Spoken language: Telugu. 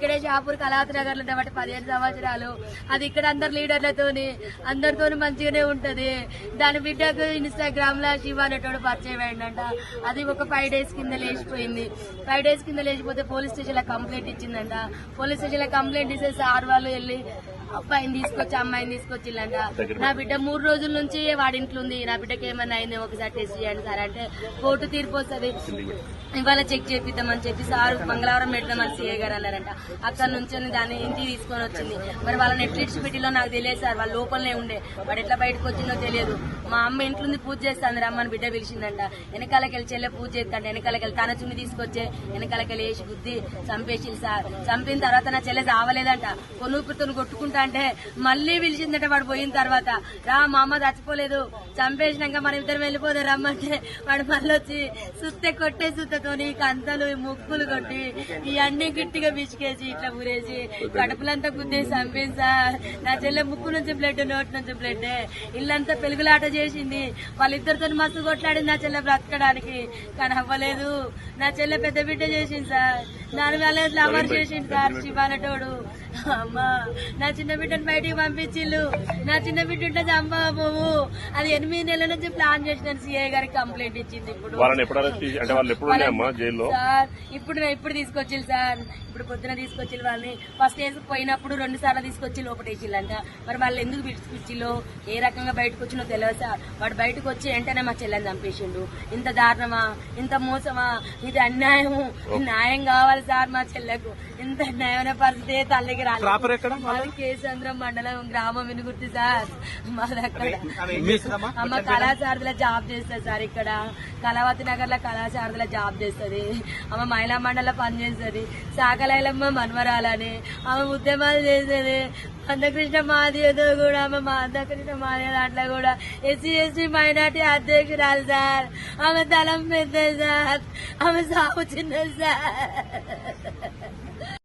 ఇక్కడే షాపూర్ కళావతి నగర్ లో ఉండబట్టి 15 సంవత్సరాలు. అది ఇక్కడ అందరు లీడర్లతోని అందరితోని మంచిగానే ఉంటది. దాని బిడ్డకు ఇన్స్టాగ్రామ్ లో శివ అనేటోడు పరిచయం అయిందంట. అది ఒక 5 డేస్ కింద లేచిపోయింది. 5 డేస్ కింద లేచిపోతే పోలీస్ స్టేషన్ లో కంప్లైంట్ ఇచ్చిందంట. పోలీస్ స్టేషన్ లో కంప్లైంట్ ఇస్తే సార్ వాళ్ళు వెళ్లి అబ్బాయిని తీసుకొచ్చి అమ్మాయిని తీసుకొచ్చిల్లంట. నా బిడ్డ 3 రోజుల నుంచి వాడింట్లో ఉంది. నా బిడ్డకి ఏమన్నా అయింది ఒకసారి టెస్ట్ చేయండి సార్ అంటే కోర్టు తీర్పు వస్తుంది, ఇవాళ చెక్ చేపిద్దామని చెప్పి సార్ మంగళవారం పెడదామని సీఏ గారు అన్నారంట. అక్కడ నుంచి దాన్ని ఇంటికి తీసుకొని వచ్చింది. మరి వాళ్ళ నెట్ఫ్లిక్స్ పెట్టిలో నాకు తెలియదు సార్, వాళ్ళ లోపలనే ఉండే. వాడు ఎట్లా బయటకు వచ్చిందో తెలియదు. మా అమ్మ ఇంట్లో పూజ చేస్తాంది, రమ్మని బిడ్డ పిలిచిందంట. వెనకాలకెళ్ళి చెల్లె పూజ చేస్తాంట. వెనకాలకెళ్ళి తన చున్ని తీసుకొచ్చే వెనకాలకెళ్ళి వేసి గుద్ది చంపేసింది సార్. చంపిన తర్వాత నా చెల్లె చావలేదంట. కొనుక్కుతో కొట్టుకుంటా అంటే మళ్లీ పిలిచిందట. వాడు పోయిన తర్వాత రా మా అమ్మ చచ్చిపోలేదు, చంపేసినాక మన ఇద్దరం వెళ్ళిపోతే రమ్మంటే వాడు మళ్ళీ వచ్చి సుత్తే కొట్టే సుత్తతోని కంతలు ముక్కులు కొట్టి ఇవన్నీ గట్టిగా బిసికేసి ఇట్లా ఊరేసి కడుపులంతా గుద్దేసి చంపేసి సార్. నా చెల్లె ముక్కు నుంచి బ్లడ్, నోటి నుంచి బ్లడ్, ఇల్లంతా పెలుగులాట చేసింది. వాళ్ళిద్దరితో మస్తు కొట్లాడింది నా చెల్లె బ్రతకడానికి, కానీ అవ్వలేదు. నా చెల్లె పెద్ద బిడ్డ చేసింది సార్. దాని వల్ల అమర్ చేసింది సార్ శివానటోడు. అమ్మా నా చిన్న బిడ్డను బయటికి పంపించిల్లు. నా చిన్న బిడ్డ ఉంటే చంపబోవు. అది 8 నెలల నుంచి ప్లాన్ చేసిన సీఐ గారికి కంప్లైంట్ ఇచ్చింది. ఇప్పుడు సార్ ఇప్పుడు తీసుకొచ్చిల్లు సార్. ఇప్పుడు పొద్దున తీసుకొచ్చిల్లు వాళ్ళని. ఫస్ట్ పోయినప్పుడు 2 సార్లు తీసుకొచ్చి లోపటేసిల్లంట. మరి వాళ్ళు ఎందుకు పిలిచిల్లో ఏ రకంగా బయటకు వచ్చినో తెలియదు సార్. వాడు బయటకు వచ్చి వెంటనే మా చెల్లెని చంపేసిండు. ఇంత దారుణమా, ఇంత మోసమా, ఇది అన్యాయము. న్యాయం కావాలి సార్ మా చెల్లెకు. ఇంత న్యాయమైన పరిస్థితి తల్లికి రాలేదు. మాది కేసంద్రం మండలం గ్రామం వినుగుర్తి సార్. మాది అక్కడ అమ్మ కళాశారదిలో జాబ్ చేస్తుంది సార్. ఇక్కడ కళావతి నగర్ లో కళాశారదిలో జాబ్ చేస్తుంది. ఆమె మహిళా మండలిలో పనిచేస్తుంది. సాకలైలమ్మ మన్వరాలని ఆమె ఉద్యమాలు చేసేది. అందకృష్ణ మాదితో కూడా ఆమె అందకృష్ణ మాది దాంట్లో కూడా ఎస్సీ మైనార్టీ అధ్యక్షురాలు సార్. ఆమె తలం పెద్దది సార్. ఆమె సాగు చిన్నది సార్.